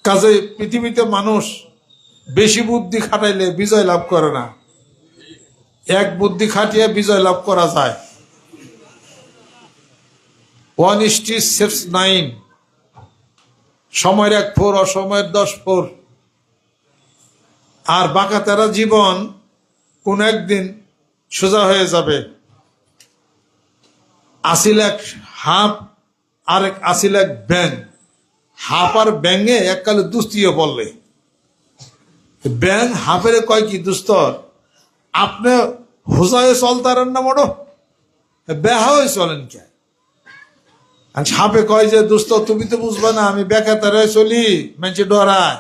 কাজে পৃথিবীতে মানুষ বেশি বুদ্ধি খাটাইলে বিজয় লাভ করে না, এক বুদ্ধি খাটিয়ে বিজয় লাভ করা যায়। 1:9, সময়ের 1 4, অসময়ের 10 4। আর বাঁকা তেরা জীবন কোন একদিন সোজা হয়ে যাবে। 80 লাখ হাঁপ আর 80 লাখ ব্যাং, হাঁপ আর ব্যাঙে এককালে দুস্তিও পড়লে ব্যাং হাঁপের কয় কি দুস্ত, আপনি হুজায় চলতারেন না মোড়ো, বেহা হয়ে চলেন কে? সাপে কয় যে দোস্ত তুমি তো বুঝবে না, আমি বেকাতারে চলি, মেঞ্চে ডরায়।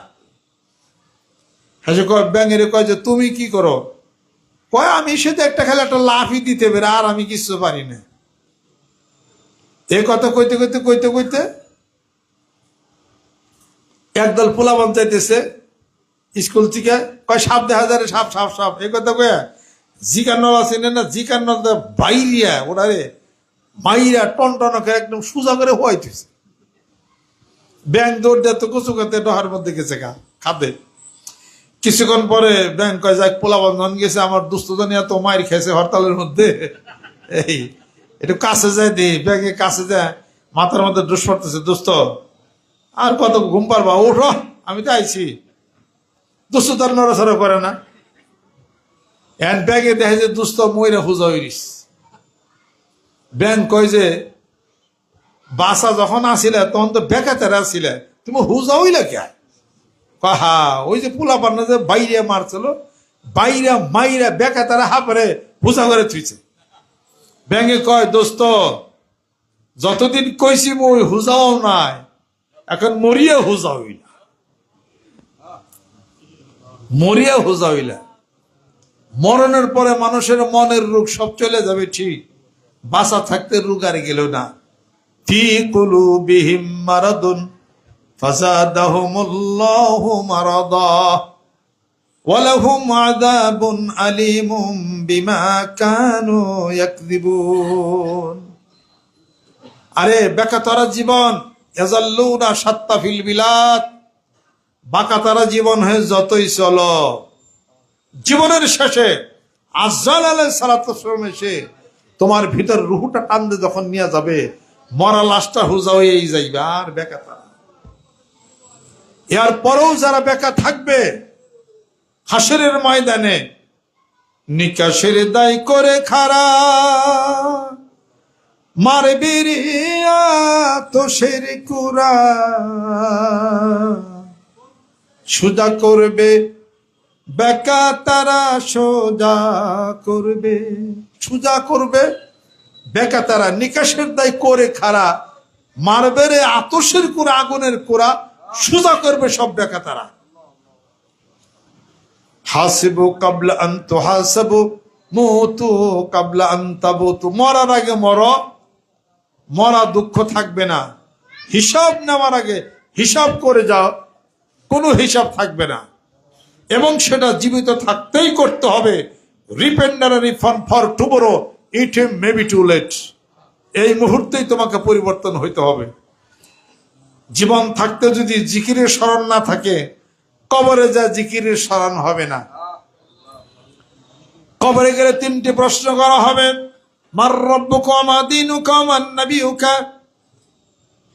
হ্যাঁ কয় ব্যাঙের কয় যে তুমি কি করো? কয় আমি সেটা একটা খেলে একটা লাফই দিতে পারে, আর আমি কিছু পারি না। এ কথা কইতে কইতে কইতে কইতে একদল পোলাপান চাইতেছে স্কুল থেকে, কয় সাপ দেখা যায়, সাপ সাপ সাপ, এই কথা কয়া জিকান্নল আছে না, জিকান্নল বাইরিয়া ওটারে মাইরা টনটনকে একদম সোজা করে হওয়াইতেছে। ব্যাং দৌড় দেয় তো কচু খাতে ডহার মধ্যে গেছে খাতে। কিছুক্ষণ পরে ব্যাং কয় যাক পোলাপান গেছে, আমার দুস্থজনী এত মায়ের খেয়েছে হরতালের মধ্যে, এই একটু কাছে যায় দি, ব্যাঙে কাছে যায়, মাথার মধ্যে ডুস পড়তেছে, দোস্ত আর কত ঘুম পারবা, ওঠো আমি তো আইছি। দোস্ত তার নড়াচড়া করে না, এন্ড ব্যাগে দেখে যে দোস্ত ময়রা হুজা হইরিস। ব্যাং কয় যে বাসা যখন আসিলে তখন তো বেকাতেরা আসিলে, তুমি হুজা হইলে কে? হা ওই যে পোলা পান্না যে বাইরে মারছিল, বাইরে মাইরা বেকাতেরা হাপরে হুজা করে থুইছে। ব্যাঙে কয় দোস্ত যতদিন কইছি মই হুজাও নাই, এখন মরিয়া হুজা হইলা, মরিয়া হুজা হইলা। মরণের পরে মানুষের মনের রোগ সব চলে যাবে ঠিক, বাঁচা থাকতে রোগ আর গেল না। ফি কুলুবিহিম মারাদুন ফাযাদাহুমুল্লাহু মারাদা ওয়া লাহুম আযাবুন আলীমুম বিমা কানু ইয়াকযিবুন। আরে বেকাতারা জীবন, ইয়াযাল্লুনা শাত্তা ফিল বিলাদ, বাঁকাতারা জীবন হয়ে যতই চলো, জীবনের শেষে আজ্জাল আলাইহিস সালাতু ওয়াস সালাম এসে তোমার ভিতর রুহটা টানতে যখন নিয়ে যাবে, মরা লাশটা হুজা হয়েই যাইবে আর বেকাতারা। এর পরেও যারা বেকা থাকবে হাসরের ময়দানে নিকাশের দায় করে খাড়া, মারবে রে আতশের কুরা, সুজা করবে বেকা তারা, সোজা করবে, সুজা করবে বেকা তারা, নিকাশের দায় করে খাড়া, মারবে রে আতশের কুরা, আগুনের কুরা, সুজা করবে সব বেকা তারা। হাসিবু কাবলা আন তুহাসাবু মুতু কাবলা আন তাবুতু, মরার আগে মরো, মরা দুঃখ থাকবে না, হিসাব নেওয়ার আগে হিসাব করে যাও, কোনো হিসাব থাকবে না, এবং সেটা জীবিত থাকতেই করতে হবে। Repent and reform for tomorrow, it may be too late, এই মুহূর্তেই তোমাকে পরিবর্তন হইতে হবে। জীবন থাকতে যদি জিকিরের স্মরণ না থাকে, কবরে যা জিকিরের স্মরণ হবে না। কবরে গেলে 3টি প্রশ্ন করা হবে, মার রব্বুকা মা দীনুকা মান নাবিয়ুকা,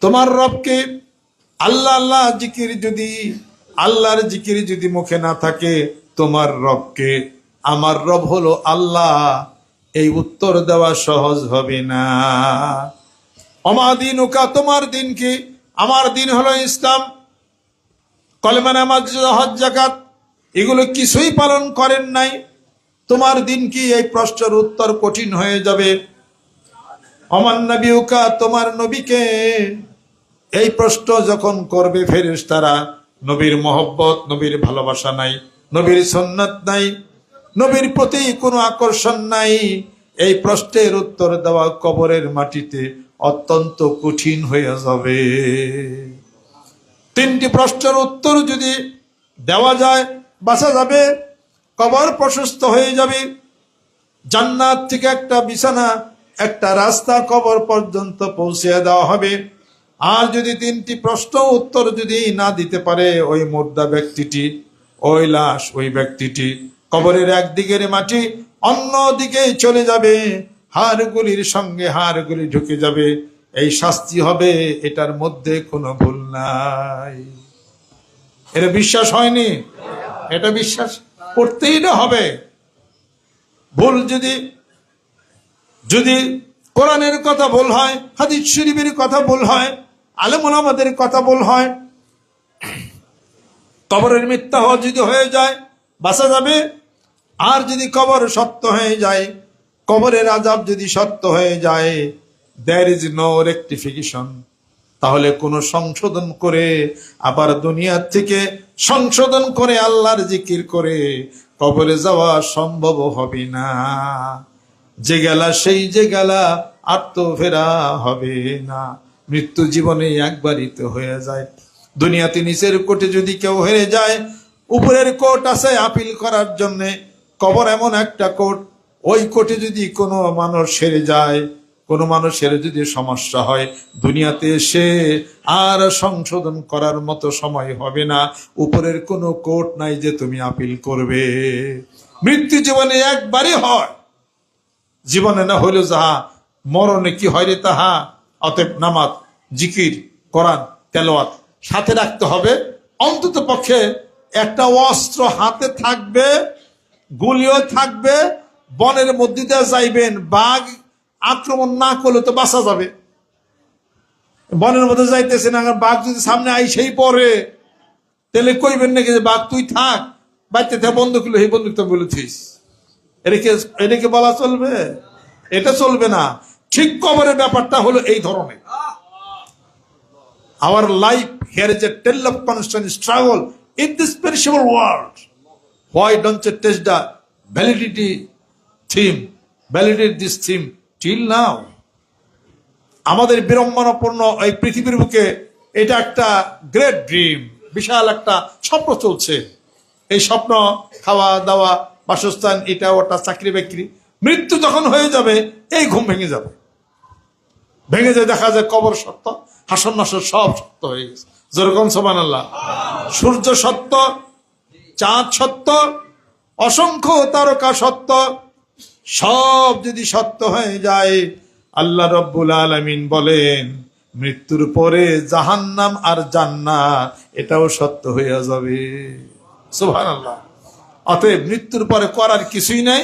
তোমার রবকে? আল্লাহ আল্লাহ জিকির যদি, আল্লাহর জিকির যদি মুখে না থাকে, তোমার রবকে? আমার রব হলো আল্লাহ, এই উত্তর দেওয়া সহজ হবে না। ওমা দীনুকা, তোমার দিন কি? আমার দিন হলো ইসলাম, কলেমা নামাজ হজ যাকাত এগুলো কিছুই পালন করেন নাই, তোমার দিন কি? এই প্রশ্নের উত্তর কঠিন হয়ে যাবে। ওমান নবিয়ুকা, তোমার নবীকে? এই প্রশ্ন যখন করবে ফেরেশতারা, নবীর মহব্বত, নবীর ভালোবাসা নাই, নবীর সুন্নাত নাই, নবীর প্রতি কোনো আকর্ষণ নাই, এই প্রশ্নের উত্তর দেওয়া কবরের মাটিতে অত্যন্ত কঠিন হয়ে যাবে। 3টি প্রশ্নের উত্তর যদি দেওয়া যায় বাঁচা যাবে, কবর প্রশস্ত হয়ে যাবে। জান্নাত থেকে একটা বিছানা, একটা রাস্তা কবর পর্যন্ত পৌঁছে দেওয়া হবে। আর যদি 3টি প্রশ্ন উত্তর যদি না দিতে পারে ওই মুর্দা ব্যক্তিটি, ওই লাশ, ওই ব্যক্তিটি কবরের একদিকের মাটি অন্য দিকে চলে যাবে, হাড়গুলির সঙ্গে হাড়গুলি ঢুকে যাবে। এই শাস্তি হবে, এটার মধ্যে কোনো ভুল নাই। এটা বিশ্বাস হয়নি? এটা বিশ্বাস করতেই না হবে। ভুল যদি কোরআনের কথা ভুল হয়, হাদিস শরীফের কথা ভুল হয়, আলেম ওলামাদের কথা ভুল হয়, কবরের মিথ্যা হওয়া যদি হয়ে যায় বাঁচা যাবে। আর যদি কবর সত্য হয়ে যায়, কবরের আযাব যদি সত্য হয়ে যায়, there is no rectification, তাহলে কোনো সংশোধন করে আবার দুনিয়ার থেকে সংশোধন করে আল্লাহর জিকির করে কবরে যাওয়া সম্ভব হবে না। যে গেলা সেই যে গেলা, আর তো ফেরা হবে না। মৃত্যু জীবনে একবারই তো হয়ে যায়। দুনিয়াতে নিচের কোর্টে যদি কেউ হেরে যায়, উপরের কোর্ট আছে আপিল করার জন্য। কবর এমন একটা কোর্ট, ওই কোর্টে যদি কোনো মানুষ হেরে যায়, কোনো মানুষের যদি সমস্যা হয়, দুনিয়াতে এসে আর সংশোধন করার মতো সময় হবে না। উপরের কোনো কোর্ট নাই যে তুমি আপিল করবে। মৃত্যু জীবনে একবারই হয়, জীবনে না হইল যাহা, মরণে কি হয় রে তাহা। অতএব নামাজ, জিকির, কোরআন তেলাওয়াত সাথে রাখতে হবে। অন্তত পক্ষে একটা অস্ত্র হাতে থাকবে, গুলিও থাকবে। বনের মধ্যে দিয়ে যাইবেন, বাঘ আক্রমণ না করলে তো বাঁচা যাবে। বনের মধ্যে যাইতেছেন, বাঘ যদি সামনে আইসেই পড়ে, তাহলে কইবেন নাকি যে বাঘ তুই থাক, বাড়িতে থেকে বন্দুক লো, এই বন্দুক তো বলেছিস। এটাকে বলা চলবে? এটা চলবে না। ঠিক কবরের ব্যাপারটা হলো এই ধরনের। Our life here is a tale of constant struggle in this perishable world. Why don't you test the validity this theme till now? আমাদের বিড়ম্বনাপূর্ণ এই পৃথিবীর বুকে এটা একটা গ্রেট ড্রিম, বিশাল একটা স্বপ্ন চলছে। এই স্বপ্ন খাওয়া দাওয়া, বাসস্থান, এটা ওটা, চাকরি বাকরি, মৃত্যু যখন হয়ে যাবে এই ঘুম ভেঙে যাবে। ভেঙে যায়, দেখা যায় কবর সত্য, হাসর নাসর সব সত্য হয়ে গেছে। যেরকম সুবহানাল্লাহ। সূর্য সত্য, চাঁদ সত্য, অসংখ্য তারকা সত্য, সব যদি সত্য হয়ে যায়, আল্লাহ রাব্বুল আলামিন বলেন মৃত্যুর পরে জাহান্নাম আর জান্নাত এটাও সত্য হয়ে যাবে। সুবহানাল্লাহ। অতএব মৃত্যুর পরে করার কিছুই নাই।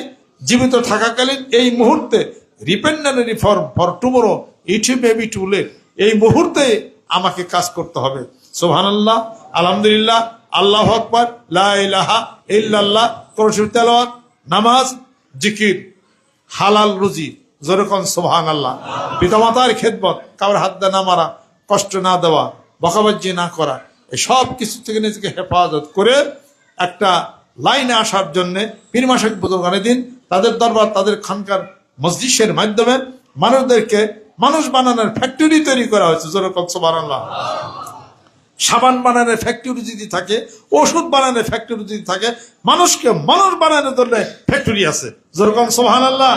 জীবিত থাকাকালীন এই মুহূর্তে repent and reform for tomorrow, it may be too late. এই মুহূর্তে আমাকে কাজ করতে হবে। সুবহানাল্লাহ, আলহামদুলিল্লাহ, আল্লাহু আকবার, লা ইলাহা ইল্লাল্লাহ, কোরআন তেলাওয়াত, নামাজ, জিকির, হালাল রুজি, যেরকম সুবহানাল্লাহ। পিতামাতার খেদমত, কারোর হাত না মারা, কষ্ট না দেওয়া, বকাবাজি না করা, এই সব কিছু থেকে নিজেকে হেফাজত করে একটা লাইনে আসার জন্য পীর মাশায়েখ বুজুর্গানে দিন, তাদের দরবার, তাদের খানকার মসজিদের মাধ্যমে মানুষদেরকে মানুষ বানানোর ফ্যাক্টরি তৈরি করা হয়েছে। যেরকম সুবহানাল্লাহ। সাবান বানানোর ফ্যাক্টরি যদি থাকে, ওষুধ বানানোর ফ্যাক্টরি যদি থাকে, মানুষকে মানুষ বানানোর জন্য ফ্যাক্টরি আছে। যেরকম সুবহানাল্লাহ।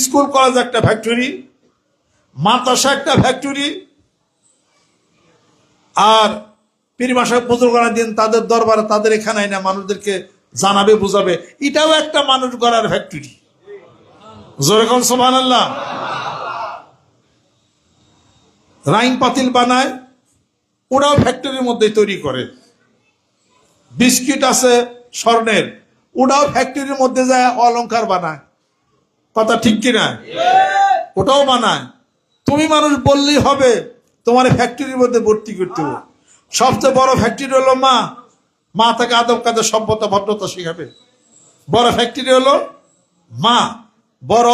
স্কুল কলেজ একটা ফ্যাক্টরি, মাদ্রাসা একটা ফ্যাক্টরি, আর পীর মাশায়েখ বুজুর্গানে দিন তাদের দরবারে, তাদের এখানে না মানুষদেরকে জানাবে, বুঝাবে, এটাও একটা মানুষ গড়ার ফ্যাক্টরি। যেরকম সুবহানাল্লাহ। রাইন পাতিল বানায়, ওরাও ফ্যাক্টরির মধ্যে তৈরি করে। বিস্কিট আছে স্বর্ণের, ওটাও ফ্যাক্টরির মধ্যে যায় অলংকার বানায়। কথা ঠিক কিনা? ওটাও বানায়। তুমি মানুষ বললেই হবে, তোমার ফ্যাক্টরির মধ্যে ভর্তি করতে হবে। সবচেয়ে বড় ফ্যাক্টরি হলো মা। মা তাকে আদব কাদের, সভ্যতা, ভদ্রতা শিখাবে। বড় ফ্যাক্টরি হলো মা, বড়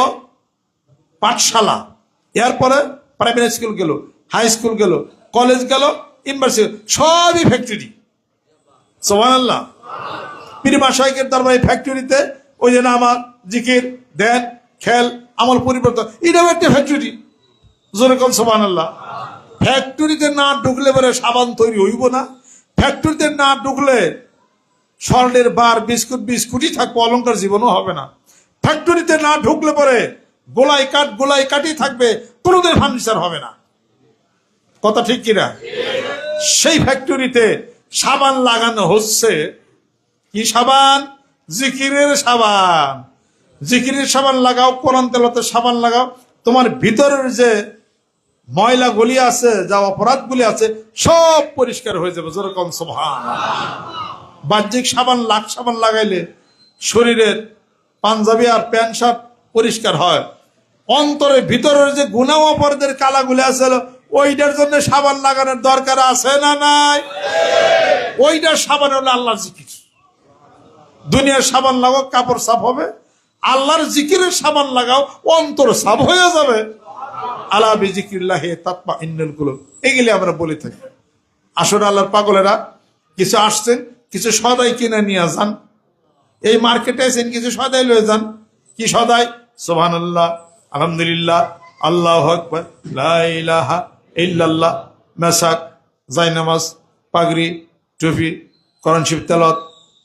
পাঠশালা। এরপরে প্রাইমারি স্কুল গেল, হাই স্কুল গেল, কলেজ গেল, ইউনিভার্সিটি, সবই ফ্যাক্টরি। সুবহানাল্লাহ। পীর মাশায়েখের দরবারে ফ্যাক্টরিতে ওই যে নামাজ, জিকির, ধ্যান, খেল, আমল পরিবর্তন, এটাও একটা ফ্যাক্টরি। যেরকম সুবহানাল্লাহ। ফ্যাক্টরিতে না ঢুকলে পরে সাবান তৈরি হইব না। ফ্যাক্টরিতে না ঢুকলে স্বর্ণের বার, বিস্কুটই থাকবো, অলংকার জীবনও হবে না। ফ্যাক্টরিতে না ঢুকলে পরে গোলাই কাঠই থাকবে, কোনোদিন ফার্নিচার হবে না। কথা ঠিক কিনা? সেই ফ্যাক্টরিতে সাবান লাগানো হচ্ছে। কি সাবান? জিকিরের সাবান। জিকিরের সাবান লাগাও, কোরআন তেলাওয়াতের সাবান লাগাও, তোমার ভিতরের যে ময়লা গুলি আছে, যা অপরাধ গুলি আছে, সব পরিষ্কার হয়ে যাবে। যেরকম সুবহানাল্লাহ। বাহ্যিক সাবান, লাখ সাবান লাগাইলে শরীরের পাঞ্জাবি আর প্যান্ট শার্ট পরিষ্কার হয়, অন্তরের ভিতরের যে গুনাহ অপরাধের কালাগুলি আছে, ওইটার জন্য সাবান লাগানোর দরকার আছে না নাই? ওইটার সাবান হলো আল্লাহর জিকির। দুনিয়ার সাবান লাগাও, কাপড় সাফ হবে। আল্লাহর জিকিরের সাবান লাগাও, অন্তর সাফ হয়ে যাবে। আলা বিজিকিরিল্লাহি তাতমাইন্নুল কুলুব, এগুলি আমরা বলে থাকি। আসলে আল্লাহর পাগলেরা, কিছু আসছেন, কিছু সদাই কিনে নিয়ে যান। এই মার্কেটে আছেন, কিছু সদাই লয়ে যান। কি সদাই? সুবহানাল্লাহ, আলহামদুলিল্লাহ, আল্লাহু আকবার, লা ইলাহা ইল্লাল্লাহ, মেসাক, জায়নামাজ, পাগড়ি, টুপি, কোরআন শরীফ তেলাওয়াত,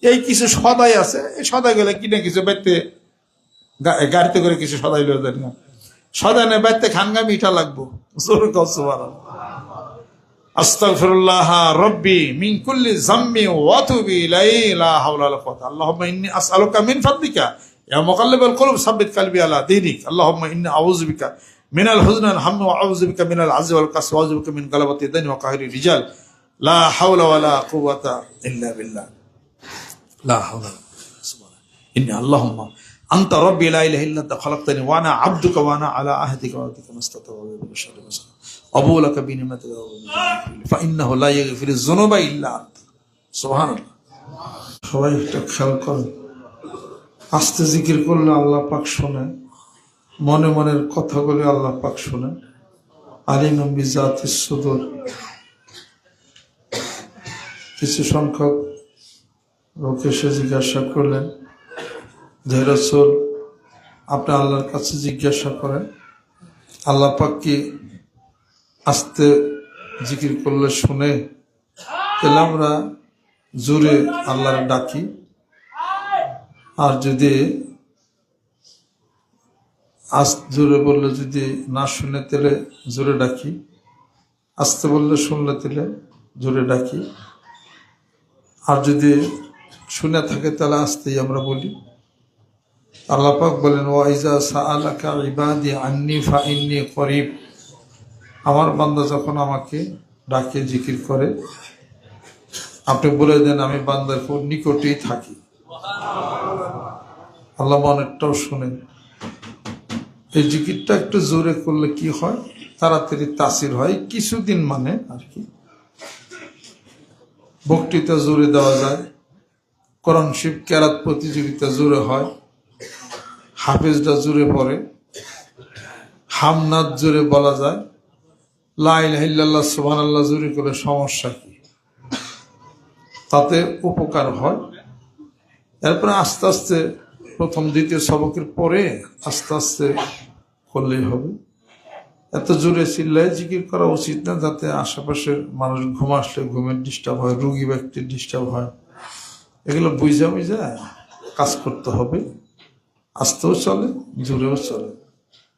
এই কিছু সদাই আছে। এই সদাই গুলো কিনে কিছু বাইতে, গাড়িতে করে কিছু সদাই লয়ে যান না। সদাই না বাইতে খানগা মিঠা লাগবো। আস্তাগফিরুল্লাহ রব্বি মিন কুল্লি যামমি ওয়া আতুবু ইলাইহি লা হাওলা ওয়ালা কুওয়াতা। আল্লাহুম্মা ইন্নী আসআলুকা মিন ফাদলিকা ইয়া মুকাল্লিবাল কুলুব সাব্বিত কলবি আলা দীনিক। আল্লাহুম্মা ইন্নী আউযু বিকা মিনাল হুজনি ওয়াল হাম্মি ওয়া আউযু বিকা মিনাল আজজি ওয়াল কাসওয়াতি ওয়া আউযু বিকা মিন গালাবাতি দানি ওয়া কাহরি রিজাল। লা হাওলা ওয়ালা কুওয়াতা ইল্লা বিল্লাহ। লা হাওলা সুবহানাল্লাহ। ইন্নী আল্লাহুম্মা আনতা রাব্বি লা ইলাহা ইল্লা আনতা খালাকতানি ওয়া আনা আবদুকা ওয়া আনা আলা আহদিকা ওয়া ওয়া'দিকা মাস্তাতা'তু ওয়া বিকা শাররি মা সানা'তু আবু লাকা বিনি'মাতিকা ফা ইন্নাহু লা ইয়াগফিরুয যুনুবা ইল্লা আনতা। সুবহানাল্লাহ। সবাই একটা খেয়াল করেন, আস্তে জিকির করলে আল্লাহ পাক শোনেন, মনে মনের কথাগুলি আল্লাহ পাক শোনেন। আলিমুম বিযাতিস সুদূর। কিছু সংখ্যক লোক এসে জিজ্ঞাসা করলেন যে রাসূল, আপনি আল্লাহর কাছে জিজ্ঞাসা করেন, আল্লাহ পাক কি আস্তে জিকির করলে শুনে? তাহলে আমরা জোরে আল্লাহর ডাকি, আর যদি জোরে বললে যদি না শুনে তাহলে জোরে ডাকি, আস্তে বললে শুনলে তাহলে জোরে ডাকি, আর যদি শুনে থাকে তাহলে আস্তেই আমরা বলি। আল্লাহ পাক বলেন, ওয়া ইযা সাআলাকা ইবাদি আন্নী ফাইন্নী করিব। আমার বান্দা যখন আমাকে ডাকে, জিকির করে, আপনি বলে দেন আমি বান্দার খুব নিকটেই থাকি। আল্লাহ অনেকটাও শোনেন। এই জিকিরটা একটু জোরে করলে কি হয়? তাড়াতাড়ি তাসির হয়, কিছুদিন মানে আর কি। বক্তৃতা জোরে দেওয়া যায়, কোরআন শরীফ কেরাত প্রতিযোগিতা জোরে হয়, হাফেজরা জোরে পড়ে, হামনাদ জোরে বলা যায়, লা ইলাহা ইল্লাল্লাহ সুবহানাল্লাহ জোরে করে সমস্যা কি? তাতে উপকার হয়। এরপরে আস্তে আস্তে প্রথম দ্বিতীয় সবকের পরে আস্তে আস্তে করলেই হবে। এত জোরে চিল্লায় জিকির করা উচিত না, যাতে আশেপাশের মানুষ ঘুম আসলে ঘুমের ডিস্টার্ব হয়, রোগী ব্যক্তির ডিস্টার্ব হয়। এগুলো বুঝা কাজ করতে হবে। আস্তেও চলে, জোরেও চলে।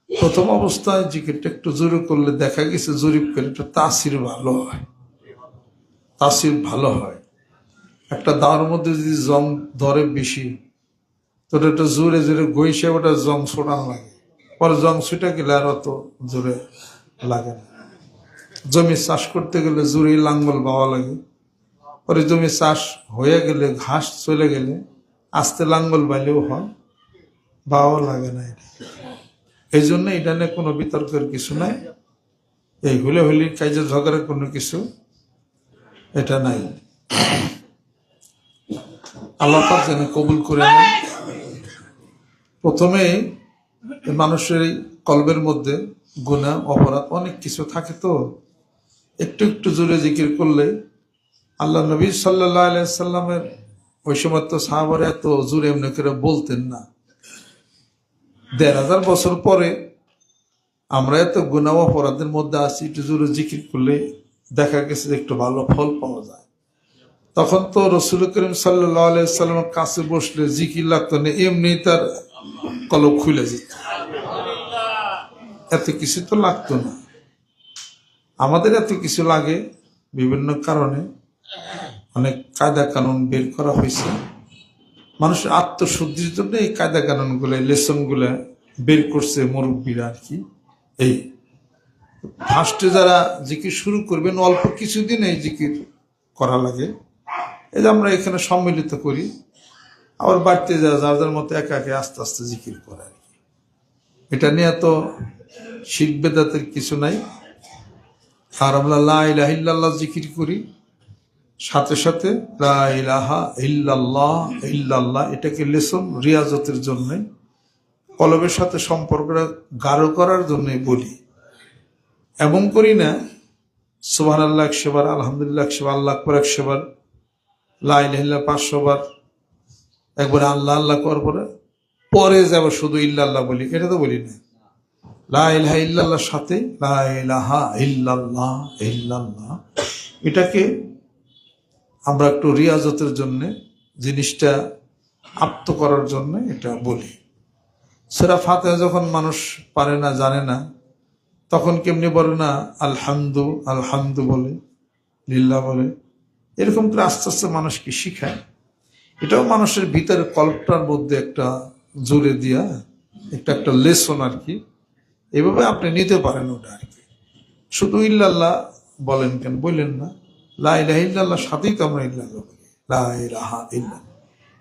প্রথম অবস্থায় জিকিরটা একটু জোরে করলে দেখা গেছে জরিপ করে একটু তাসির ভালো হয়, তাসির ভালো হয়। একটা দাওয়ার মধ্যে যদি জং ধরে বেশি, তো এটা জোরে জোরে গইসে ওটা জং ছোটানো লাগে, পরে জং ছুটে গেলে আর অত জোরে লাগে না। জমি চাষ করতে গেলে জোরে লাঙ্গল বাওয়া লাগে, পরে জমি চাষ হয়ে গেলে ঘাস চলে গেলে আস্তে লাঙ্গল বাইলেও হয়, বাওয়া লাগে না। এই জন্য এটা নিয়ে কোনো বিতর্কের কিছু নাই। এই হুলেহুলির কাজে ঝগড়ার কোনো কিছু এটা নাই। আল্লাহ পাক যেন কবুল করে নেন। প্রথমে মানুষের কলবের মধ্যে গুনাহ অপরাধ অনেক কিছু থাকে, তো একটু একটু জোরে জিকির করলে, আল্লাহ নবী সাল্লাল্লাহু আলাইহি সাল্লামের ওই সময় তো সাহাবারা এত জোরে এমনি করে বলতেন না। ১,৫০০ বছর পরে আমরা এত গুনাহ অপরাধের মধ্যে আছি, একটু জোরে জিকির করলে দেখা গেছে একটু ভালো ফল পাওয়া যায়। তখন তো রাসূল করিম সাল্লাল্লাহু আলাইহি সাল্লামের কাছে বসলে জিকির লাগতো না, এমনি তার কলব খুলে যেত, এত কিছু তো লাগতো না। আমাদের এত কিছু লাগে বিভিন্ন কারণে, অনেক কায়দা কানুন বের করা হয়েছে মানুষের আত্মশুদ্ধির জন্য। এই কায়দা কানুন গুলো, লেসন গুলা বের করছে মুরব্বীরা আর কি। এই ফার্স্টে যারা জিকির শুরু করবেন অল্প কিছুদিন এই জিকির করা লাগে। এই যে আমরা এখানে সম্মিলিত করি, আবার বাড়তে যারা যার যার মতো একা একা আস্তে আস্তে জিকির করে আর কি। এটা নিয়ে তো শিরক বেদাতের কিছু নাই। আর আমরা লা ইলাহা ইল্লাল্লাহ জিকির করি, সাথে সাথে লা ইলাহা ইল্লাল্লাহ ইল্লাল্লাহ, এটাকে লেসন রিয়াজতের জন্য, কলবের সাথে সম্পর্কটা গাঢ় করার জন্য বলি। এমন করি না সুবহানাল্লাহ 100 বার, আলহামদুলিল্লাহ 100 বার, আল্লাহু আকবার 100 বার, লা ইলাহা ইল্লাল্লাহ 500 বার, একবার আল্লাহ আল্লাহ করার পরে যাব শুধু ইল্লাল্লাহ বলি, এটা তো বলি না। লা ইলাহা ইল্লাল্লাহর সাথে লা ইলাহা ইল্লাল্লাহ ইল্লাল্লাহ, এটাকে আমরা একটু রিয়াজতের জন্য, জিনিসটা আপ্ত করার জন্য এটা বলি। সূরা ফাতিহা যখন মানুষ পারে না, জানে না, তখন কেমনি বলে না আলহামদু আলহামদু বলে, লিল্লাহ বলে। এরকম করে আস্তে আস্তে মানুষকে শিখায়। এটাও মানুষের ভিতরে কল্পটার মধ্যে একটা জোরে দিয়া একটা লেসন আর কি। এভাবে আপনি নিতে পারেন ওটা আর কি। শুধু ইল্লাল্লাহ বলেন কেন, বললেন না লা ইলাহা ইল্লাল্লাহর সাথেই তো আমরা ইল্লাল্লাহ বলি, লা ইলাহা ইল্লাল্লাহ।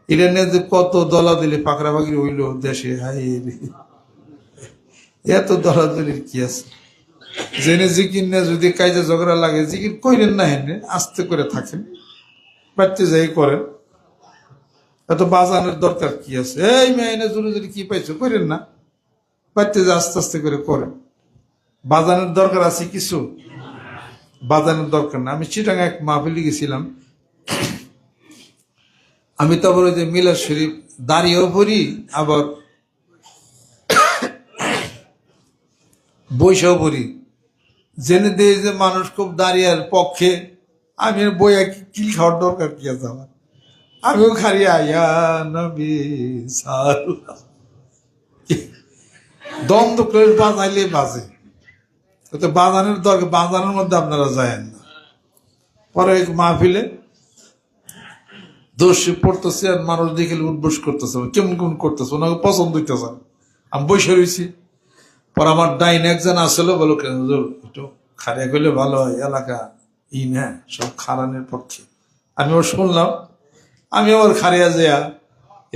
এটা নিয়ে যে কত দলা দিলে পাকড়া পাকড়ি হইল দেশে, হাই এত দলা দলির কি আছে? জেনে জিকির নিয়ে যদি কাজে ঝগড়া লাগে, জিকির কইলেন না, হেনে আস্তে করে থাকেন, বাড়তে যাই করেন। এত বাজানোর দরকার কি আছে? এই মেয়ে জোরে জোরে কি পাইছো, করেন না, বাড়তে যা আস্তে আস্তে করে করেন। বাজানোর দরকার আছে কিছু? বাজানোর দরকার না। আমি চিটাং এক মাহফিলে গেছিলাম, আমি তো আবার ওই যে মিলাদ শরীফ দাঁড়িয়েও পড়ি, আবার বইসাও পড়ি। জেনে দিয়ে যে মানুষ খুব দাঁড়িয়ার পক্ষে, আমি বইয়া কিল খাওয়ার দরকার কি আছে আমার? আমিও খালি আয়া নবী সাল্লাল্লাহু, দ্বন্দ্ব করে বাজাইলে বাজে, তো বাজানোর দরকার, বাজানোর মধ্যে আপনারা যায়েন না। পরে মাহফিলে দোষী পড়তেছে আর মানুষ দেখে উদ্বোস করতেছে, কেমন কেমন করতেছে, ওনাকে পছন্দ হইতেছে। আমি বসে রয়েছি, পর আমার ডাইন একজন আসলে বলো একটু খারিয়া করলে ভালো হয়, এলাকা ই না সব খারানের পক্ষে। আমি ওর শুনলাম, আমি আবার খারিয়া যাইয়া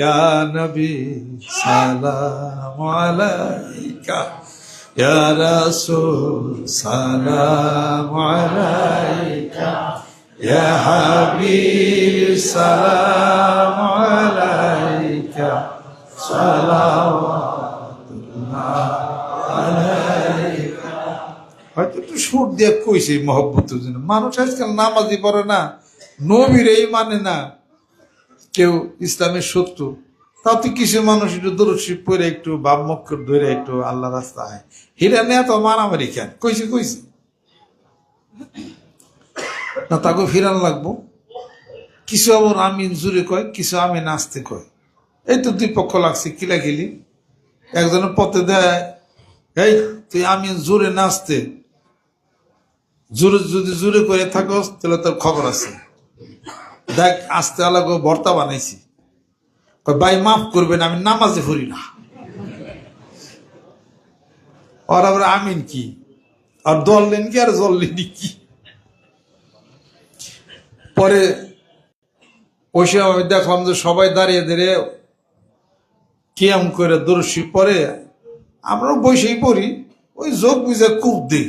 ইয়া নবী সালামু আলাইকা, ইয়া রাসূল সালামু আলাইকা, ইয়া হাবিব সালামু আলাইকা, সালাওয়াতুল্লাহ আলাইকা। হয়তো একটু সুর দিয়ে কইছে মহব্বতের জন্য। মানুষ আজকাল নামাজি পড়ে না, নবীরেই মানে না, কেউ ইসলামের শত্রু, তাতে কিছু মানুষ একটু দরুদ শরীফ পড়ে একটু ভাবমক্কর ধরে একটু আল্লাহ রাস্তায় হিরা নেয়, তো মারামারি কেন? কইছে না, তাকে ফিরান লাগবো। কিছু আবার আমিন জুড়ে কয়, কিছু আমিন আসতে কয়। এই তো দুই পক্ষ লাগছে কিলাকিলি। একজনের পথে দেয়, এই তুই আমিন জোরে নাচতে, জোরে যদি জোরে করে থাকো তাহলে তোর খবর আছে, দেখ আস্তে আলাগো ভর্তা বানাইছি। ভাই মাফ করবেন, আমি নামাজে পড়ি না। আর আবার আমিন কি, আর দললেন কি, আর জ্বললেনি কি? পরে ওই সময় আমি দেখলাম যে সবাই দাঁড়িয়ে দাঁড়িয়ে কিয়াম করে দর্শি পরে, আমরাও বসেই পড়ি, ওই যোগ বুঝে কূপ দিই।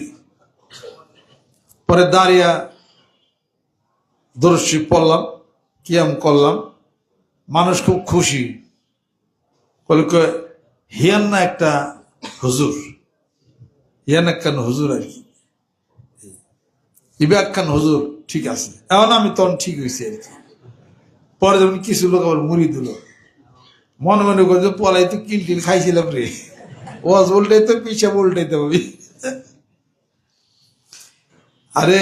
পরে দাঁড়িয়া দর্শি পড়লাম, কিয়াম করলাম, মানুষ খুব খুশি। হিয়ান না একটা হুজুর, হিয়ান একখান হুজুর আর কি, ইবে একখান হুজুর, ঠিক আছে। এখন আমি তখন ঠিক হয়েছি আর কি। পরে যখন কিছু লোক আবার মুড়ি দিল, মনে মনে করে পলাই তো কিল টিল খাইছিলাম রে, ওয়াজ উল্টাই তো পিছাব উল্টাইতে হবে। আরে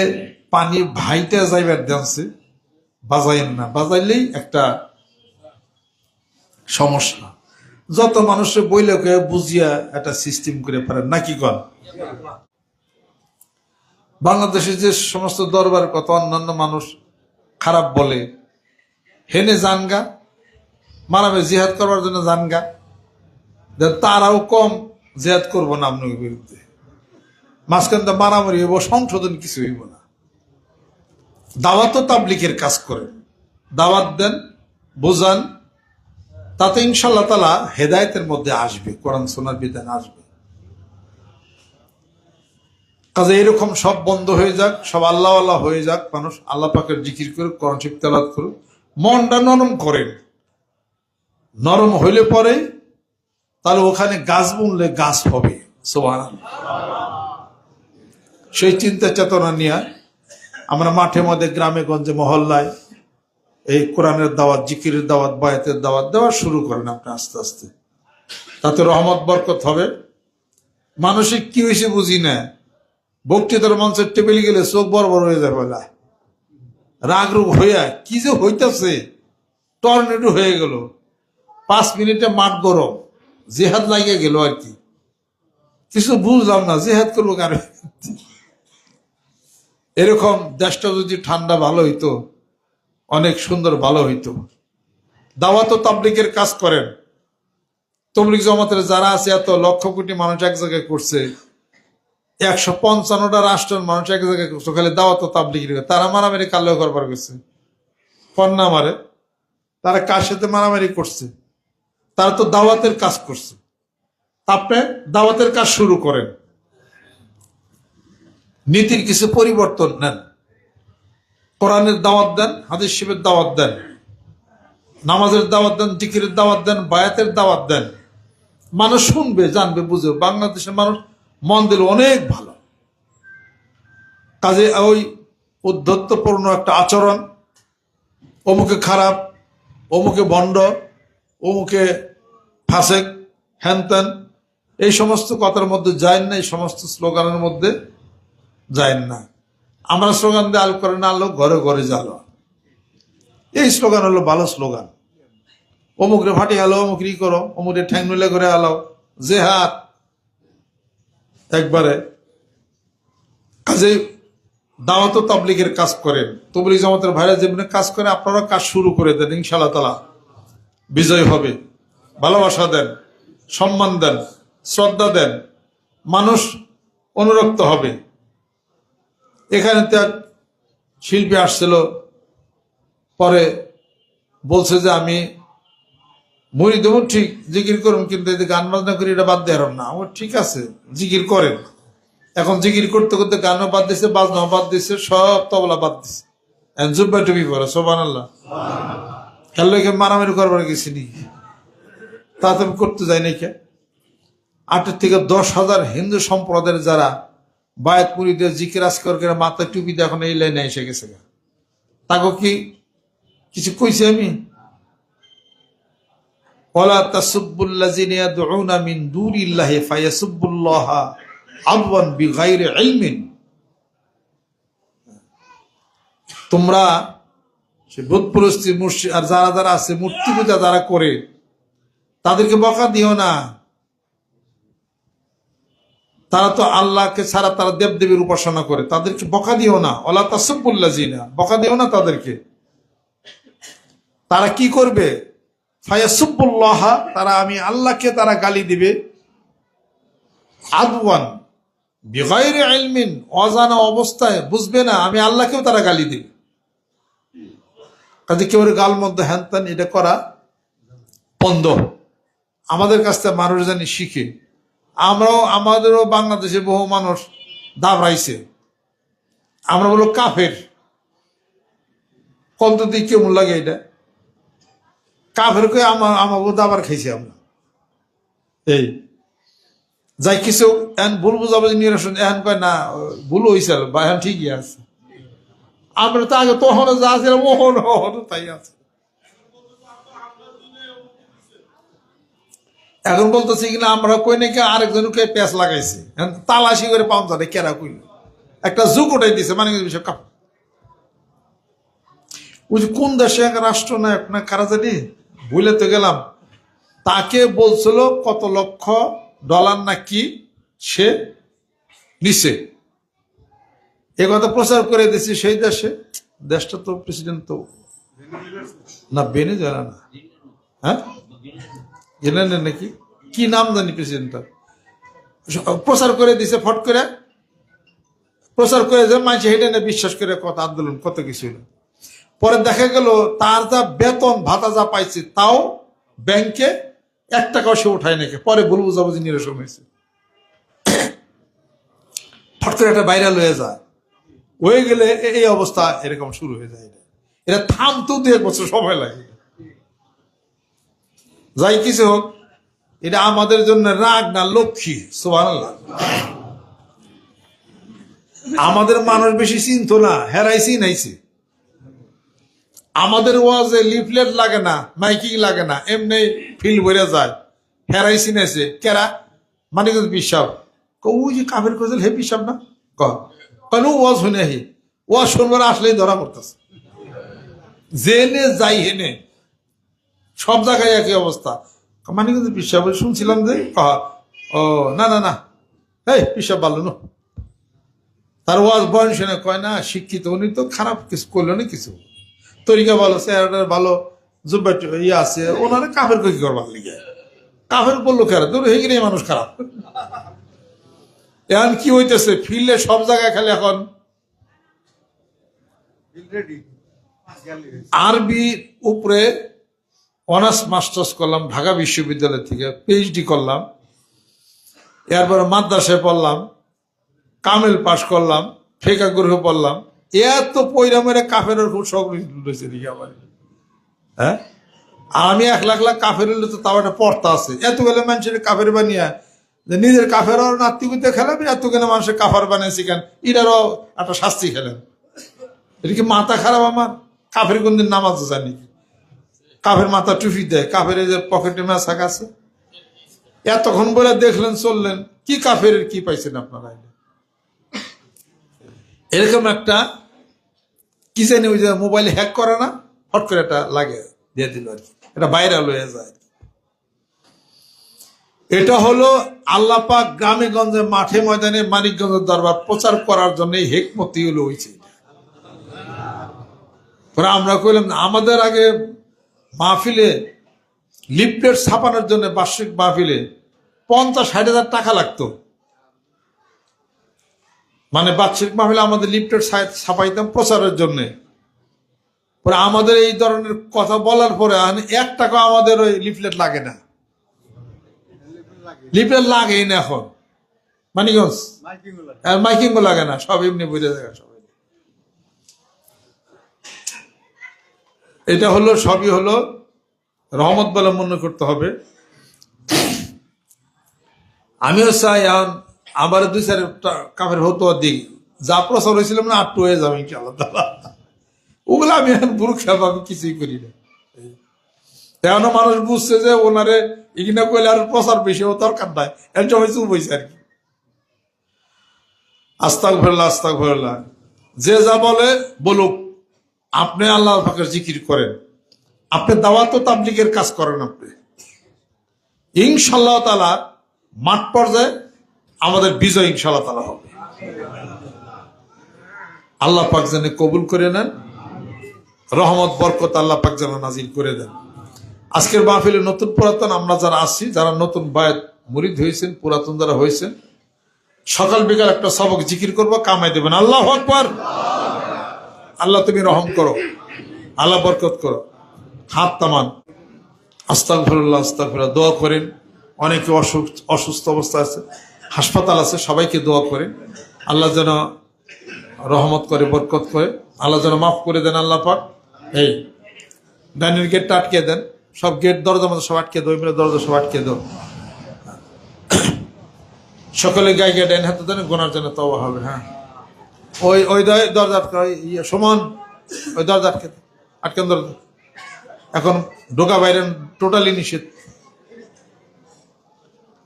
পানি ভাইটা যাইবার দামছে, বাজাইন না, বাজাইলেই একটা সমস্যা। যত মানুষের বইলে বুঝিয়া একটা সিস্টেম করে পারেন নাকি কন? বাংলাদেশে যে সমস্ত দরবার কথা অন্যান্য মানুষ খারাপ বলে, হেনে জানগা মারামে জিহাদ করবার জন্য জানগা, তারাও কম জিহাদ করবো না আপনার বিরুদ্ধে। মাঝখান তো মারামারি হইব, সংশোধন কিছু হইব না। দাওয়াত ও তাবলিগের কাজ করেন, দাওয়াত দেন, বোঝান, তাতে ইনশাআল্লাহ তাআলা হেদায়েতের মধ্যে আসবে, কোরআন সুন্নাহর বিধান আসবে। কাজে এরকম সব বন্ধ হয়ে যাক, সব আল্লাহ আল্লাহ হয়ে যাক, মানুষ আল্লাহ পাকের জিকির করুক, কোরআন শরীফ তেলাওয়াত করুক, মনটা নরম করেন। নরম হইলে পরে তাহলে ওখানে গাছ বুনলে গাছ হবে, সুবহানাল্লাহ। সেই চিন্তা চেতনা নিয়ে আমরা মাঠে মধ্যে, গ্রামে গঞ্জে, মহল্লায় এই কোরআনের দাওয়াত, জিকিরের দাওয়াত, বায়াতের দাওয়াত দেওয়া শুরু করেন আপনি আস্তে আস্তে। তাতে রহমত বরকত হবে। মানসিক কি হয়েছে বুঝি না, বক্তৃতার মঞ্চের টেবিলে গেলে চোখ বড় বড় হয়ে যায়, বলা রাগ রোগ হইয়া কি যে হইতেছে, টর্নেডো হয়ে গেল। 5 মিনিটে মাঠ গরম, জেহাদ লাগিয়ে গেল আর কি। কিছু বুঝলাম না, জেহাদ করবো কার? এরকম দেশটা যদি ঠান্ডা ভালো হইতো, অনেক সুন্দর ভালো হইতো। দাওয়াত ও তাবলীগের কাজ করেন। তবলিগ জামাতের যারা আছে, এত লক্ষ কোটি মানুষ এক জায়গায় করছে, 155টা রাষ্ট্রের মানুষ এক জায়গায় করছে, খালি দাওয়াত ও তাবলীগের। তারা মারামারি কালেও করবার গেছে, পন্না মারে। তারা কার সাথে মারামারি করছে? তারা তো দাওয়াতের কাজ করছে। আপনি দাওয়াতের কাজ শুরু করেন, নীতির কিছু পরিবর্তন নেন, কোরআনের দাওয়াত দেন, হাদিস শরীফের দাওয়াত দেন, নামাজের দাওয়াত দেন, জিকিরের দাওয়াত দেন, বায়াতের দাওয়াত দেন। মানুষ শুনবে, জানবে, বুঝবে। বাংলাদেশের মানুষ মন দিল অনেক ভালো। কাজে ওই উদ্ধত্তপূর্ণ একটা আচরণ, অমুকে খারাপ, অমুকে ভণ্ড, অমুকে ফাসেক, হ্যানত্যান, এই সমস্ত কথার মধ্যে যায় না, এই সমস্ত স্লোগানের মধ্যে যায় না। আমরা স্লোগান দিয়ে আল করে না, আলো ঘরে ঘরে জালো, এই স্লোগান হলো ভালো স্লোগান। অমুকরে ফাটি হালো, অমুক ই করো, অমুকরে ঠ্যাং নুলে করে হালাও, জেহাদ একবারে। কাজে দাওয়াত ও তাবলীগের কাজ করেন, তবলিগ জামাতের ভাইরা যেমনি কাজ করে, আপনারা কাজ শুরু করে দেন। ইনশাআল্লাহ তাআলা বিজয় হবে। ভালোবাসা দেন, সম্মান দেন, শ্রদ্ধা দেন, মানুষ অনুরক্ত হবে। এখানে তো এক শিল্পী আসছিল, পরে বলছে যে আমি মরি দেবো, ঠিক জিকির করুন, কিন্তু এই গান বাজনা করি এটা বাদ দিয়ে না। ও ঠিক আছে, জিকির করেন। এখন জিকির করতে করতে গানও বাদ দিছে, বাজনাও বাদ দিছে, সব তবলা বাদ দিছে। জুব্বা টুপি পরে, সুবহানাল্লাহ। খেললে মারামারি করবার গেছি নি, তা তো আমি করতে যাই নাই। 8 থেকে 10,000 হিন্দু সম্প্রদায়ের যারা বায়াত মুরিদের জিকির আজকার করে মাথায় টুপি দিয়ে এখন এই লাইনে এসে গেছে, তাকে কি কিছু কইছি আমি? ওয়ালা তাসুব্বুল্লাযিনা ইয়াদউনা মিন দুনিল্লাহি ফায়াসুব্বুল্লাহা আদওয়ান বিগাইরি ইলমিন। তোমরা সে বুতপুরস্তি মুর্শিদ আর যারা যারা আছে, মূর্তি পূজা যারা করে, তাদেরকে বকা দিও না। তারা তো আল্লাহকে ছাড়া তারা দেবদেবীর উপাসনা করে, তাদেরকে বকা দিও না। ওয়ালা তাসুব্বুল্লাযিনা, বকা দিও না তাদেরকে। তারা কি করবে? ফায়াসুব্বুল্লাহ, তারা আমি আল্লাহকে তারা গালি দিবে, আদওয়ান বিগাইরি ইলমিন, অজানা অবস্থায়, বুঝবে না, আমি আল্লাহকেও তারা গালি দিবে। কাজে কেউ গাল মধ্যে হ্যানত্যান এটা করা বন্ধ। আমাদের কাছ থেকে মানুষ জানি শিখে। আমাদেরও বাংলাদেশে বহু মানুষ দাবড়াইছে, আমরা বলো কাফের। কত দিক কেমন লাগে এটা? কাফের কে আমাকে দাবার খাইছি আমরা। এই যাই কিছু এখন ভুল বুঝাবুঝি নিরসন, এখন কয় না ভুল হয়েছে বা এখন ঠিকই আছে। আমরা তো আগে তখন যা ছিলাম ওহন তাই আছে। এখন বলতেছি কিনা আমরা কই নাকি আরেকজনকে পেঁচ লাগাইছে, তালাশি করে পাওয়া যায় কেরা কইল, একটা যুগ ওটাই দিছে। মানে ওই যে কোন দেশে এক রাষ্ট্রনায়ক না কারা জানি, ভুলে তো গেলাম, তাকে বলছিল কত লক্ষ ডলার নাকি সে নিছে। এ কথা প্রচার করে দিচ্ছি সেই দেশে, দেশটা তো প্রেসিডেন্ট তো না ভেনেজুয়েলা না, হ্যাঁ জেনে নাকি কি নাম জানি প্রেসিডেন্টটা, প্রচার করে দিছে ফট করে, প্রচার করে যে মানুষ হেঁটে না বিশ্বাস করে কথা আন্দোলন কত কিছু। পরে দেখা গেল তার যা বেতন ভাতা যা পাইছে তাও ব্যাংকে 1 টাকাও সে উঠায় নাকি, পরে ভুল বুঝাবুঝি নিরসন হয়েছে, ফট করে একটা ভাইরাল হয়ে গেলে এই অবস্থা এরকম শুরু হয়ে যায়। এটা থামতেও 2-1 বছর সময় লাগে। যাই কিছু হোক, এটা আমাদের জন্য রাগ না লক্ষ্মী, সুবহানাল্লাহ। আমাদের মানুষ বেশি চিনতো না, হেরাইছি নাইছে। আমাদের ওয়াজে লিফলেট লাগে না, মাইকিং লাগে না, এমনি ফিল ভরে যায়, হেরাইছি নাইছে কেরা মানে বিশ্বাস ওই যে কাফের করেছিল হে বিশ্বাস না কেন ওয়াজ শুনে হি ওয়াজ শুনবার আসলেই ধরা পড়তেছে, জেনে যাই হেনে সব জায়গায় একই অবস্থা। মানে কিন্তু বিশ্বাস শুনছিলাম যে ও না না না এই বিশ্বাস ভালো না, তার ওয়াজ বয়ন শুনে কয় না শিক্ষিত, উনি তো খারাপ কিছু করলো না, কিছু তরিকা ভালো, চেহারাটার ভালো, জুব্বা ইয়ে আছে, ওনারা কাফের কি করবার লিগে, কাফের করলো খারাপ দূর হয়ে গেলে মানুষ খারাপ। এখন কি হইতেছে ফিল্ডে সব জায়গায় খালি এখন আরবি উপরে অনার্স মাস্টার্স করলাম ঢাকা বিশ্ববিদ্যালয় থেকে, পিএইচডি করলাম, এরপরে মাদ্রাসায় পড়লাম, কামেল পাশ করলাম, ফেকা গ্রহ পড়লাম, এত পয়রা মেরে কাফের খুব শখ রয়েছে দিকে আমার। হ্যাঁ আমি 1 লাখ লাখ কাফের হলে তো তাও একটা পর্তা আছে, এত গেলে মানুষের কাফের বানিয়ে যে নিজের কাফের নাত্তিকুতে খেলেন, এত গেলে মানুষের কাফার বানিয়েছি কেন, এটারও একটা শাস্তি খেলেন। এটা কি মাথা খারাপ আমার? কাফের কোনদিন নামাজও জানি, কাফের মাথা টুপি দেয়, কাফের যে পকেটে মেশাক আছে, এতক্ষণ বলে দেখলেন চললেন, কি কাফের কি পাইছেন আপনারা? এরকম একটা কি জানি ওই যে মোবাইলে হ্যাক করে না, হট করে একটা লাগে দিয়ে দিল আর কি, এটা ভাইরাল হয়ে যায়। এটা হলো আল্লাহ পাক গ্রামে গঞ্জে মাঠে ময়দানে মানিকগঞ্জের দরবার প্রচার করার জন্য হেকমতি হলো হয়েছে। আমরা কইলাম আমাদের আগে মাহফিলে লিফলেট ছাপানোর জন্য বার্ষিক মাহফিলে 50-60 হাজার টাকা লাগতো, মানে বার্ষিক মাহফিলে আমাদের লিফলেট ছাপাইতাম প্রচারের জন্য। পরে আমাদের এই ধরনের কথা বলার পরে 1 টাকা আমাদের ওই লিফলেট লাগে না, লিফলেট লাগেই না এখন মানিকগঞ্জ, মাইকিং লাগে না, সব এমনি বুঝে যায় সবাই। এটা হলো সবই হলো রহমত বলে মনে করতে হবে। আমিও চাই আমার 2-4 কাফের হতো দিক যা প্রচার হয়েছিলাম না, 8 হয়ে যাবে ইনশাআল্লাহ। ওগুলো আমি এখন বুরুক সাহেব আমি কিছুই করি না। এখনো মানুষ বুঝছে যে ওনারে এখানে কইলে আর প্রচার বেশি ও দরকার নাই, এর সবাই চুপ হয়েছে আর কি। আস্তাগফিরুল্লাহ আস্তাগফিরুল্লাহ, যে যা বলে বলুক, আপনি আল্লাহ পাকের জিকির করেন, আপনি দাওয়াত ও তাবলীগের কাজ করেন, আপনি ইনশাআল্লাহ তাআলা মাঠ পর্যায়ে আমাদের বিজয় ইনশাআল্লাহ তাআলা হবে। আল্লাহ পাক যেন কবুল করে নেন, রহমত বরকত আল্লাহ পাক যেন নাজিল করে দেন। আজকের মাহফিলে নতুন পুরাতন আমরা যারা আসছি, যারা নতুন বায়াত মুরিদ হয়েছেন, পুরাতন যারা হয়েছেন, সকাল বিকাল একটা সবক জিকির করবো, কামাই দেবেন। আল্লাহু আকবার। আল্লাহ তুমি রহম করো, আল্লাহ বরকত করো। হাত তামান, আস্তাগফিরুল্লাহ আস্তাগফিরুল্লাহ, দোয়া করেন। অনেকে অসুস্থ অবস্থা আছে, হাসপাতাল আছে, সবাইকে দোয়া করেন আল্লাহ যেন রহমত করে, বরকত করে, আল্লাহ যেন মাফ করে দেন আল্লাহ পাক। এই ডাইনের গেটটা আটকে দেন, সব গেট দরজা মতো সব আটকে দাও, দরজা সব আটকে দাও। সকলে গায়ে গায়ে ডাইন হাতে দেন, গোনার জন্য তওবা হবে। হ্যাঁ ওই ওই দরজা আটকে, সমান ওই দরজা আটকে, আটকেন দরজা। এখন ঢোকা বাইরে টোটালি নিষেধ।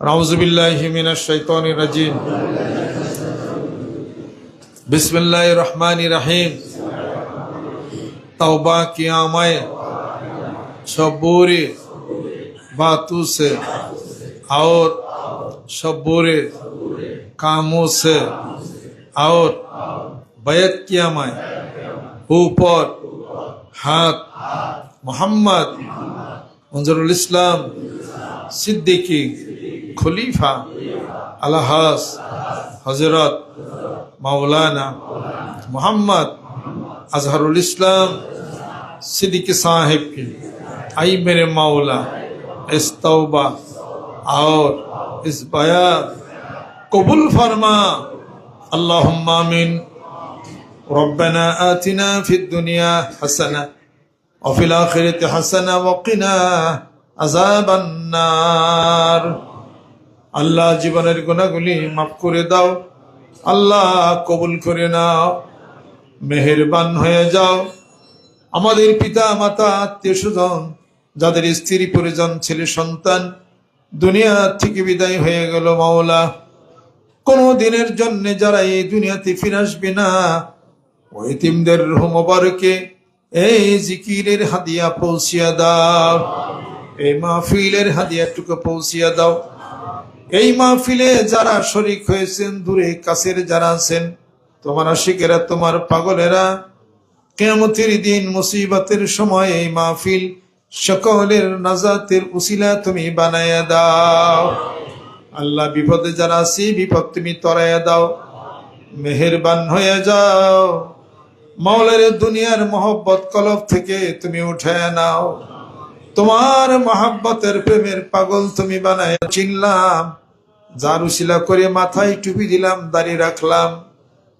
আউযু বিল্লাহি মিনাশ শাইতানির রাজিম, बिस्मिल्लाहिर रहमानिर रहीम। तौबा किया मैं सब बुरी बातों से और सब बुरे कामों से और বায়াত কি আমায় উপর হাত মোহাম্মদ মঞ্জুরুল ইসলাম সিদ্দিকী খলিফা আলহাজ হজরত মাওলানা মোহাম্মদ আজহারুল ইসলাম सिद्दीकी साहिब की आई मेरे मौला इस तौबा और इस बयात कबूल फरमा अल्लाहुम्मा आमीन रब्बना आतिना फिद दुनिया हसना व फिल आखिरति हसना व किना अजाबान नार আল্লাহ জীবনের গুনাহগুলি মাফ করে দাও আল্লাহ কবুল করে নাও মেহেরবান হয়ে যাও আমাদের পিতা মাতা আত্মীয় স্বজন যাদের স্ত্রী পরিজন ছেলে সন্তান দুনিয়া থেকে বিদায় হয়ে গেল মাওলা কোন দিনের জন্য যারা এই দুনিয়াতে ফিরে আসবে না ওই এতিমদের রূহ মোবারকে এই জিকিরের হাদিয়া পৌঁছিয়া দাও এই মাহফিলের হাদিয়াটুকু পৌঁছিয়া দাও এই মাহফিলে যারা শরীক হয়েছেন দূরে কাছের যারা আছেন তোমার আশিকেরা তোমার পাগলেরা কিয়ামতের দিন মুসিবতের সময় এই মাহফিল সকলের নাজাতের উসিলা তুমি বানায়া দাও আল্লাহ বিপদে যারা আছে বিপদ তুমি তরাইয়া দাও মেহেরবান হয়ে যাও মাওলার দুনিয়ার মোহব্বত কলব থেকে তুমি উঠায় নাও তোমার মহব্বতের প্রেমের পাগল তুমি বানায় চিনলাম যার উসিলা করে মাথায় টুপি দিলাম দাড়ি রাখলাম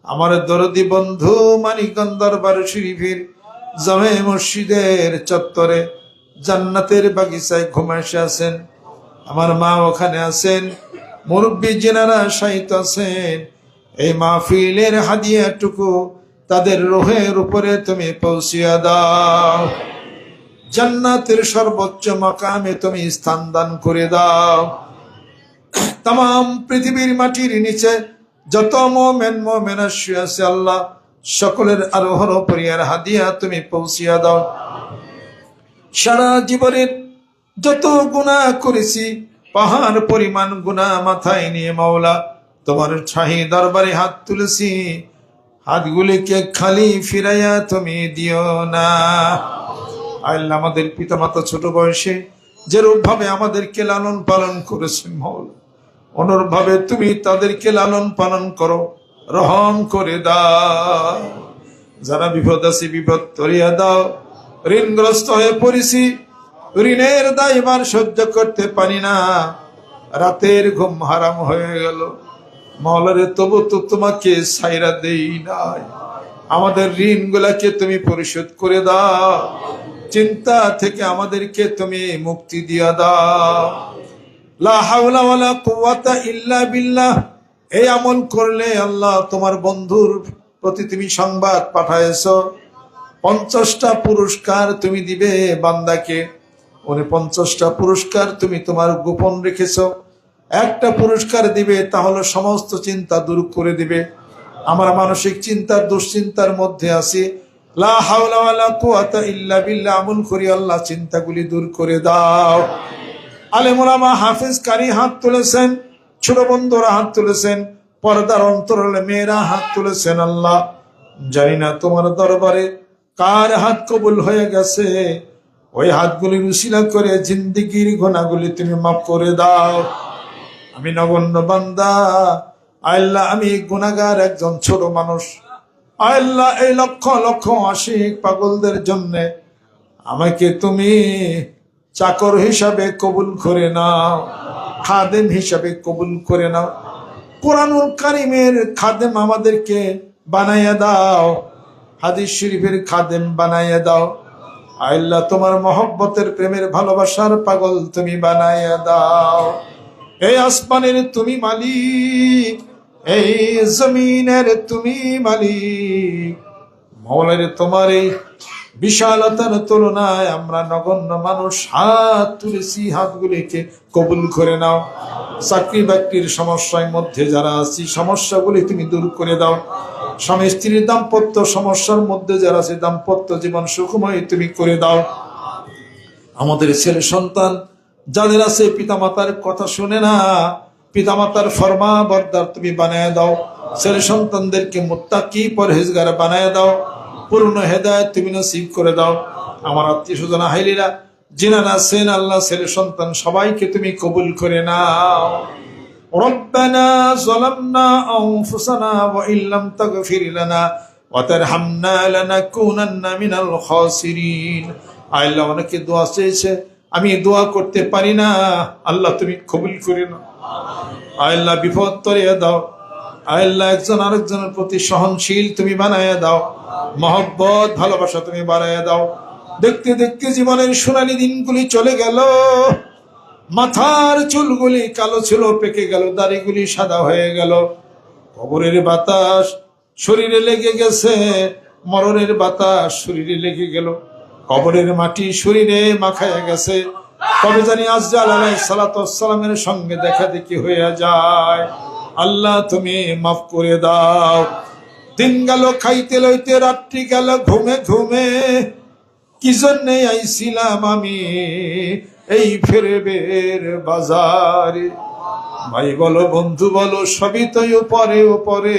আমার দরদি বন্ধু মানিকগঞ্জ দরবার শরীফের জামে মসজিদের চত্বরে জান্নাতের বাগিচায় ঘুমাইসে আছেন আমার মা ওখানে আছেন মুরব্বী জেনারা সাহিত্য আছেন এই মাহফিলের হাদিয়াটুকু তাদের রোহের উপরে তুমি পৌঁছিয়া দাও জান্নাতের সর্বোচ্চ মাকামে তুমি স্থান দান করে দাও तमाम পৃথিবীর মাটির নিচে যত মুমিন মুমিনা শুয়ে আছে আল্লাহ সকলের আরোহর পরিয়ার হাদিয়া তুমি পৌঁছিয়া দাও সারা জীবনের যত গুনাহ করেছি পাহাড় পরিমাণ গুনাহ মাথায় নিয়ে মাওলা তোমার শাহী দরবারে হাত তুলেছি হাতগুলিকে খালি ফিরাইয়া তুমি দিও না আল্লাহ আমাদের পিতামাতা ছোট বয়সে যেরূপ ভাবে আমাদেরকে লালন পালন করেছেন মাওলা অনুরূপ ভাবে তুমি তাদেরকে লালন পালন করো রহম করে দাও যারা বিপদ আছে বিপদ তরিয়া দাও ঋণগ্রস্ত হয়ে পড়েছি ঋণের দায়ভার সহ্য করতে পারি না রাতের ঘুম হারাম হয়ে গেল মাওলারে তবু তো তোমাকে ছাইরা দেই নাই আমাদের ঋণগুলাকে তুমি পরিশোধ করে দাও চিন্তা থেকে আমাদেরকে তুমি মুক্তি দিয়া দাও লা হাওলা ওয়ালা কুওয়াতা ইল্লা বিল্লাহ এই আমল করলে আল্লাহ তোমার বন্ধুর প্রতি তুমি সংবাদ পাঠাইছো 50টা পুরস্কার তুমি দিবে বান্দাকে ওরে 50টা পুরস্কার তুমি তোমার গোপন রেখেছো একটা পুরস্কার দিবে তাহলে সমস্ত চিন্তা দূর করে দিবে আমরা মানসিক চিন্তার দুশ্চিন্তার মধ্যে আছি লা হাওলা ওয়ালা কুওয়াতা ইল্লা বিল্লাহ আমল করি আল্লাহ চিন্তাগুলি দূর করে দাও আলেম ওলামা হাফেজ কারি হাত তুলেছেন ছোট বন্ধুরা হাত তুলেছেন পর্দার অন্তরালে মেয়েরা হাত তুলেছেন আল্লাহ জানি না তোমার দরবারে কার হাত কবুল হয়ে গেছে ওই হাতগুলি উসিলা করে জিন্দেগির গুনাহগুলি তুমি মাফ করে দাও আমি নগণ্য বান্দা আল্লাহ আমি গুনাহগার একজন ছোট মানুষ আল্লাহ এই লক্ষ লক্ষ আশিক পাগলদের জন্য আমাকে তুমি চাকর হিসাবে কবুল করে নাও খাদেম হিসাবে কবুল করে নাও কুরআনুল কারীমের খাদেম আমাদেরকে বানাইয়া দাও হাদিস শরীফের খাদেম বানাইয়া দাও আল্লাহ তোমার মহব্বতের প্রেমের ভালোবাসার পাগল তুমি বানাইয়া দাও এই আসমানের তুমি মালিক এই জমিনের তুমি মালিক মাওলার তোমার এই বিশালতার তুলনায় আমরা নগণ্য মানুষ হাত তুলেছি হাতগুলিকে কবুল করে নাও চাকরি বাকরির সমস্যার মধ্যে যারা আছি সমস্যাগুলি তুমি দূর করে দাও স্বামী স্ত্রীর দাম্পত্য সমস্যার মধ্যে যারা আছে দাম্পত্য জীবন সুখময় তুমি করে দাও আমাদের ছেলে সন্তান যাদের আছে পিতামাতার কথা শুনে না পিতামাতার ফরমা বরদার তুমি বানায় দাও ছেলে সন্তানদেরকে মুত্তাকি পরহেজগার বানায় দাও, পূর্ণ হেদায়েত তুমি নসিব করে দাও। আমার আত্মীয় স্বজন আহলিরা যিনারা আছেন আল্লাহ ছেলে সন্তান সবাইকে তুমি কবুল করে নাও। ربنا ظلمنا أنفسنا وإن لم تغفر لنا وترحمنا لنكونن من الخاسرين। আল্লাহ অনেকে দোয়া চেয়েছে, আমি দোয়া করতে পারি না, আল্লাহ তুমি কবুল করে নাও। আল্লাহ বিপদ তরিয়ে দাও, আল্লাহ একজন আরেকজনের প্রতি সহনশীল তুমি বানায় দাও, মহব্বত ভালোবাসা তুমি বাড়ায় দাও। দেখতে দেখতে জীবনের সোনালী দিনগুলি চলে গেল, মাথার চুলগুলি কালো ছিল পেকে গেল, দাড়িগুলি সাদা হয়ে গেল, কবরের বাতাস শরীরে লেগে গেছে, মরণের বাতাস শরীরে লেগে গেল, কবরের মাটি শরীরে মাখায় গেছে। তবে জানি আজরাইল আলাইহিস সালাতু ওয়াস সালামের সঙ্গে দেখা দেখি হয়ে যায়। আল্লাহ তুমি মাফ করে দাও। দিন গেল খাইতে লইতে, রাত্রি গেল ঘুমে ঘুমে, কি জন্যে আইছিলাম আমি এই ফেরবের বাজারে। ভাই বলো বন্ধু বলো সবই তো উপরে উপরে,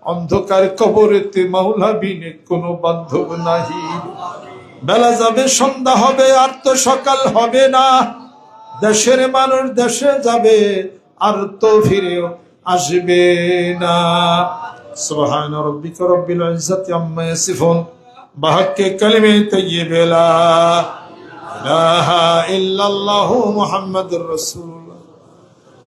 অন্ধকার কবরেতে মাওলা বিনে কোনো বান্ধব নাহি। বেলা যাবে সন্ধ্যা হবে আর তো সকাল হবে না, দেশের মানুষ দেশে যাবে আর তো ফিরেও আসবে না। সুবহান রাব্বিকা রব্বিল ইজ্জাতি আম্মা ইয়াসিফুন বিহাক্কি কালিমে তাইয়্যিবা লা ইলাহা ইল্লাল্লাহু মুহাম্মাদুর রাসূল।